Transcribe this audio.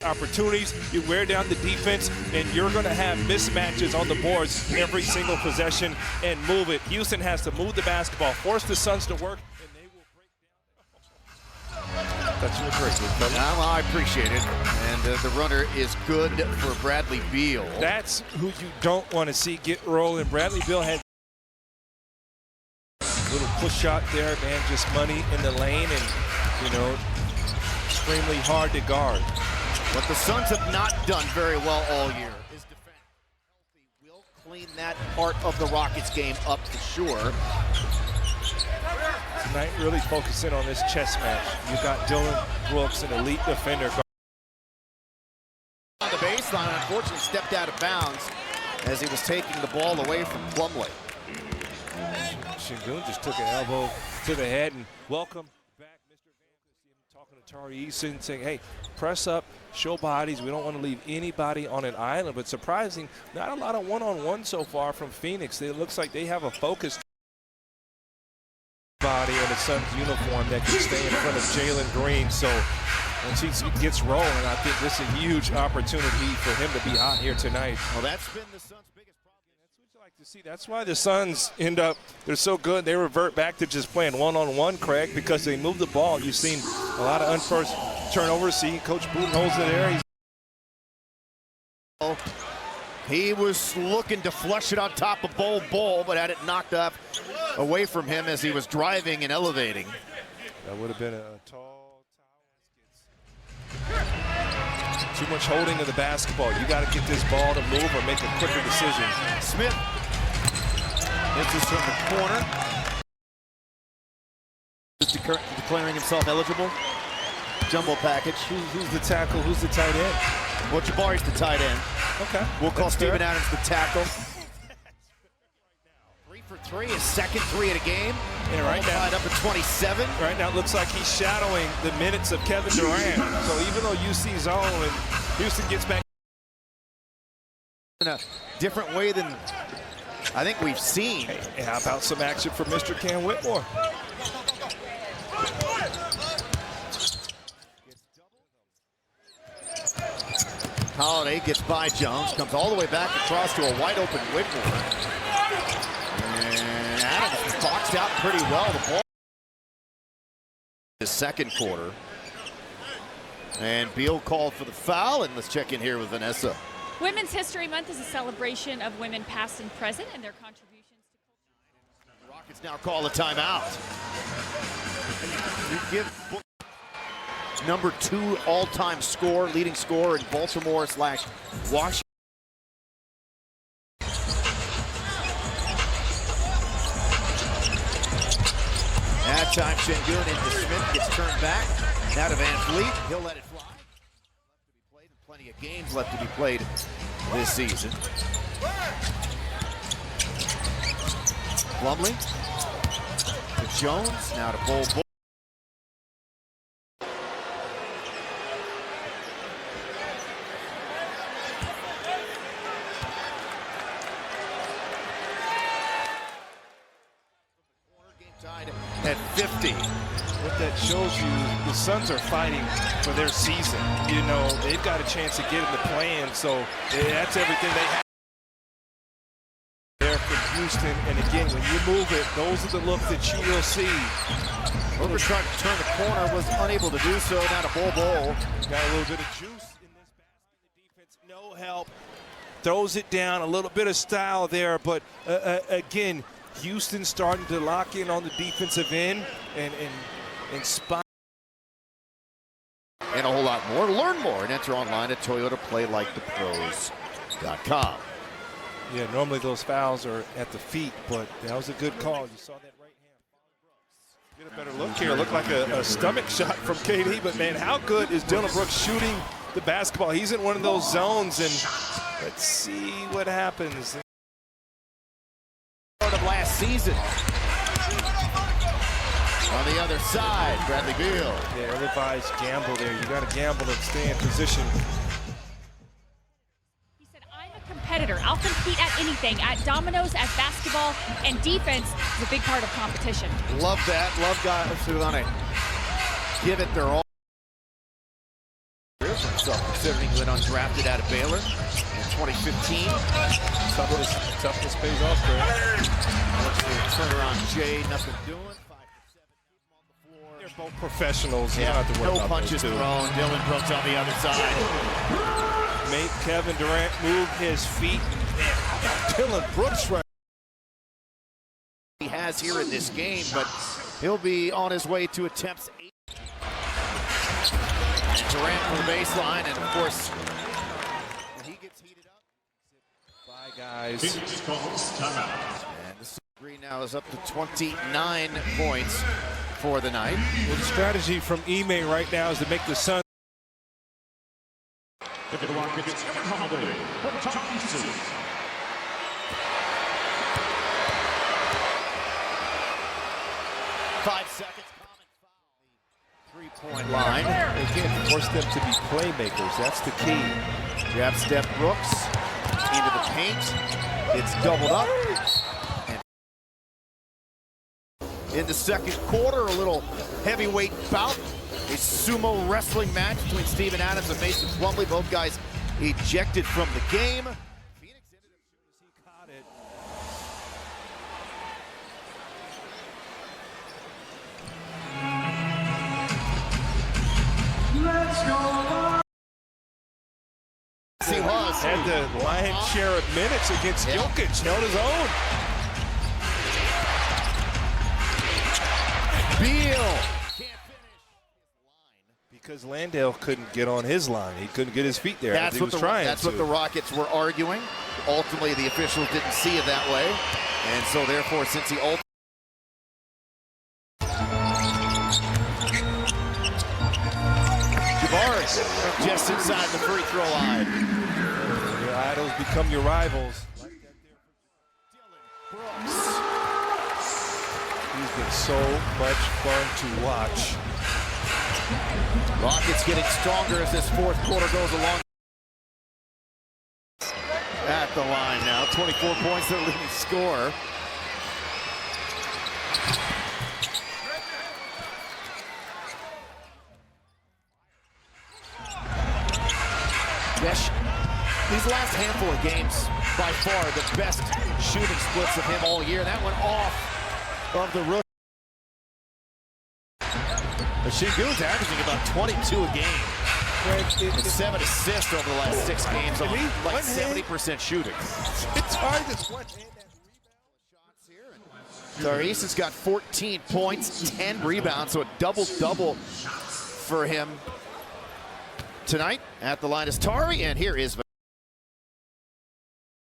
opportunities, you wear down the defense, and you're going to have mismatches on the boards every single possession and move it. Houston has to move the basketball, force the Suns to work, and they will break down. That's you agree with, well, I appreciate it. And the runner is good for Bradley Beal. That's who you don't want to see get rolling. Bradley Beal had a little push shot there, man, just money in the lane, and, you know, extremely hard to guard. What the Suns have not done very well all year is defend. Healthy will clean that part of the Rockets game up for sure. Tonight, really focusing on this chess match. You got Dillon Brooks, an elite defender. On the baseline, unfortunately stepped out of bounds as he was taking the ball away from Plumlee. Sengun just took an elbow to the head, and welcome back, Mr. Van. Talking to Tari Eason, saying, hey, press up, show bodies. We don't want to leave anybody on an island. But surprising, not a lot of one-on-one so far from Phoenix. It looks like they have a focused body in the Suns uniform that can stay in front of Jalen Green. So once he gets rolling, I think this is a huge opportunity for him to be hot here tonight. Well, that's been the Suns' biggest problem. That's what you like to see. That's why the Suns end up, they're so good, they revert back to just playing one-on-one, Craig, because they move the ball. You've seen a lot of unforced turnovers. See Coach Budenholzer there. He was looking to flush it on top of Bol, but had it knocked up away from him as he was driving and elevating. That would have been a tall towel. Too much holding of the basketball. You got to get this ball to move or make a quicker decision. Smith misses from the corner. Declaring himself eligible. Jumbo package. Who's the tackle? Who's the tight end? Well, Jabari's the tight end. Okay. We'll call Steven Adams the tackle. 3 for 3, his second 3 of the game. Yeah, right now, tied up at 27. Right now, it looks like he's shadowing the minutes of Kevin Durant. So even though UC zone and Houston gets back in a different way than I think we've seen. Hey, how about some action from Mr. Cam Whitmore? Holiday gets by Jones, comes all the way back across to a wide open Whitmore. And Adams was boxed out pretty well. The ball the second quarter. And Beal called for the foul, and let's check in here with Vanessa. Women's History Month is a celebration of women past and present and their contributions to culture. The Rockets now call a timeout. You give number 2 all-time leading scorer in Baltimore/Washington. That time Sengun into Smith, gets turned back. Now to Van Fleet, he'll let it fly. Left to be played, and plenty of games left to be played this season. Plumlee to Jones, now to Bol. Tied at 50. What that shows you, the Suns are fighting for their season. You know, they've got a chance to get in the play-in, so that's everything they have there from Houston. And again, when you move it, those are the looks that you will see. Booker tried to turn the corner, was unable to do so. Now to Bol. Got a little bit of juice in this basket. The defense, no help. Throws it down, a little bit of style there, but again, Houston starting to lock in on the defensive end and spot. And a whole lot more. Learn more and enter online at ToyotaPlayLikeThePros.com. Yeah, normally those fouls are at the feet, but that was a good call. You saw that right hand. Get a better look here. Looked like a stomach shot from KD, but man, how good is Dillon Brooks shooting the basketball? He's in one of those zones, and let's see what happens. Of last season. On the other side, Bradley Beal. Yeah, ill-advised gamble there. You got to gamble to stay in position. He said, I'm a competitor. I'll compete at anything, at dominoes, at basketball, and defense is a big part of competition. Love that. Love guys who want to give it their all. For himself. considering he went undrafted out of Baylor in 2015. Toughness pays off, Greg. Looks for turnaround Jay, nothing doing. 5 for 7, keep him on the floor. They're both professionals. You don't have to worry No about punches those two. thrown. Dylan Brooks on the other side. Make Kevin Durant move his feet. Man, how about Dylan Brooks right? He has here in this game, but he'll be on his way to attempts 8. And Durant from the baseline, and of course, when he gets heated up. Bye, guys. And the screen now is up to 29 points for the night. Well, the strategy from Ime right now is to make the Suns. For the Rockets, Kevin Holiday, from Tom Easton. 5 seconds. Common foul. 3-point line. Again, force them to be playmakers. That's the key. Jab step Brooks into the paint. It's doubled up. And in the second quarter, a little heavyweight bout. A sumo wrestling match between Steven Adams and Mason Plumlee. Both guys ejected from the game. Phoenix ended up as soon as he caught it. He was. Had the lion's share of minutes against Yeah. Jokic. Held his own. Beal. Because Landale couldn't get on his line. He couldn't get his feet there. That's he what was trying what the Rockets were arguing. Ultimately, the officials didn't see it that way, and so therefore, since he Javaris just inside the free throw line. Your idols become your rivals. He's been so much fun to watch. Rockets getting stronger as this fourth quarter goes along. At the line now, 24 points, their leading scorer. Yes, these last handful of games, by far the best shooting splits of him all year. That went off of the rookie. Sengun's averaging about 22 a game. And 7 assists over the last 6 games on like 70% shooting. It's hard to one hand Tyrese has got 14 points, 10 rebounds, so a double-double for him tonight. At the line is Tari, and here is